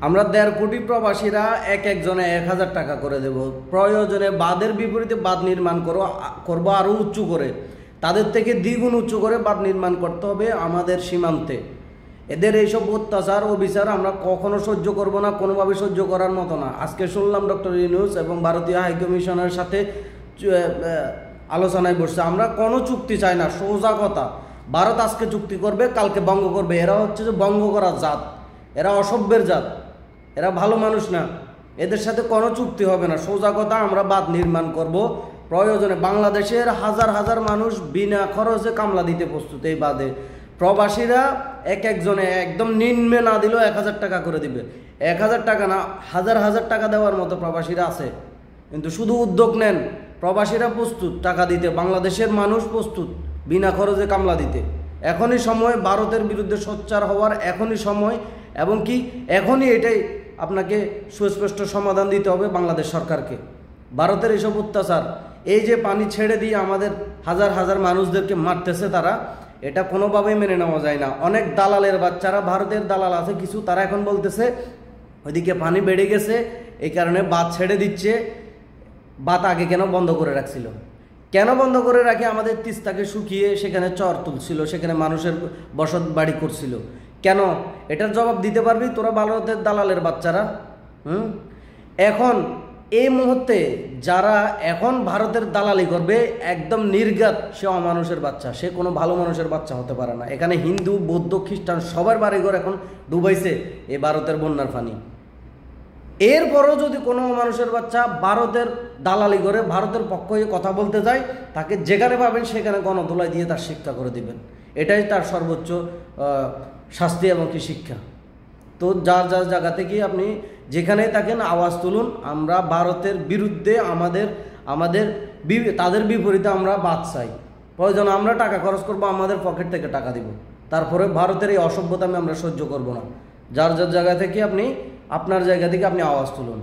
আমরা 1.5 কোটি প্রবাসীরা এক একজনে 1000 টাকা করে দেব। প্রয়োজনে বাঁধের বিপরীতে বাঁধ নির্মাণ করবো আরও উঁচু করে, তাদের থেকে দ্বিগুণ উঁচু করে বাঁধ নির্মাণ করতে হবে আমাদের সীমান্তে। এদের এইসব অত্যাচার অবিচার আমরা কখনো সহ্য করব না, কোনোভাবে সহ্য করার মতো না। আজকে শুনলাম ডক্টর ইউনূস এবং ভারতীয় হাইকমিশনের সাথে আলোচনায় বসছে। আমরা কোনো চুক্তি চাই না, সোজা কথা। ভারত আজকে চুক্তি করবে, কালকে ভঙ্গ করবে। এরা হচ্ছে যে ভঙ্গ করার জাত, এরা অসভ্যের জাত, এরা ভালো মানুষ না। এদের সাথে কোনো চুক্তি হবে না, সোজা কথা। আমরা বাঁধ নির্মাণ করব, প্রয়োজনে বাংলাদেশের হাজার হাজার মানুষ বিনা খরচে কামলা দিতে প্রস্তুত এই বাঁধে। প্রবাসীরা এক একজনে একদম নিম্নে না দিলেও 1000 টাকা করে দিবে। 1000 টাকা না, হাজার হাজার টাকা দেওয়ার মতো প্রবাসীরা আছে। কিন্তু শুধু উদ্যোগ নেন, প্রবাসীরা প্রস্তুত টাকা দিতে, বাংলাদেশের মানুষ প্রস্তুত বিনা খরচে কামলা দিতে। এখনই সময় ভারতের বিরুদ্ধে সোচ্চার হওয়ার, এখনই সময়। এবং কি এখনই এটাই আপনাকে সুস্পষ্ট সমাধান দিতে হবে বাংলাদেশ সরকারকে। ভারতের এইসব অত্যাচার, এই যে পানি ছেড়ে দিয়ে আমাদের হাজার হাজার মানুষদেরকে মারতেছে তারা, এটা কোনোভাবেই মেনে নেওয়া যায় না। অনেক দালালের বাচ্চারা, ভারতের দালাল আছে কিছু, তারা এখন বলতেছে ওইদিকে পানি বেড়ে গেছে, এই কারণে বাঁধ ছেড়ে দিচ্ছে। বাঁধ আগে কেন বন্ধ করে রাখছিল? কেন বন্ধ করে রাখে? আমাদের তিস্তাকে শুকিয়ে সেখানে চর তুলছিল, সেখানে মানুষের বসত বাড়ি করছিল। কেন? এটার জবাব দিতে পারবি তোরা ভারতের দালালের বাচ্চারা? এখন এই মুহূর্তে যারা এখন ভারতের দালালি করবে, একদম নির্ঘাত সে অমানুষের বাচ্চা, সে কোনো ভালো মানুষের বাচ্চা হতে পারে না। এখানে হিন্দু, বৌদ্ধ, খ্রিস্টান সবার বাড়িঘর এখন ডুবাইছে এই ভারতের বন্যার পানি। এরপরও যদি কোনো মানুষের বাচ্চা ভারতের দালালি করে ভারতের পক্ষ হয়ে কথা বলতে যায়, তাকে যেখানে পাবেন সেখানে গণধোলাই দিয়ে তার শিক্ষা করে দিবেন। এটাই তার সর্বোচ্চ শাস্তি এবং কি শিক্ষা। তো যার যার জায়গা থেকে আপনি যেখানেই থাকেন আওয়াজ তুলুন। আমরা ভারতের বিরুদ্ধে তাদের বিপরীতে আমরা বাদ চাই। প্রয়োজন আমরা টাকা খরচ করবো, আমাদের পকেট থেকে টাকা দিব, তারপরে ভারতের এই অসভ্যতা আমরা সহ্য করব না। যার যার জায়গা থেকে আপনি আপনার জায়গা থেকে আপনি আওয়াজ তুলুন।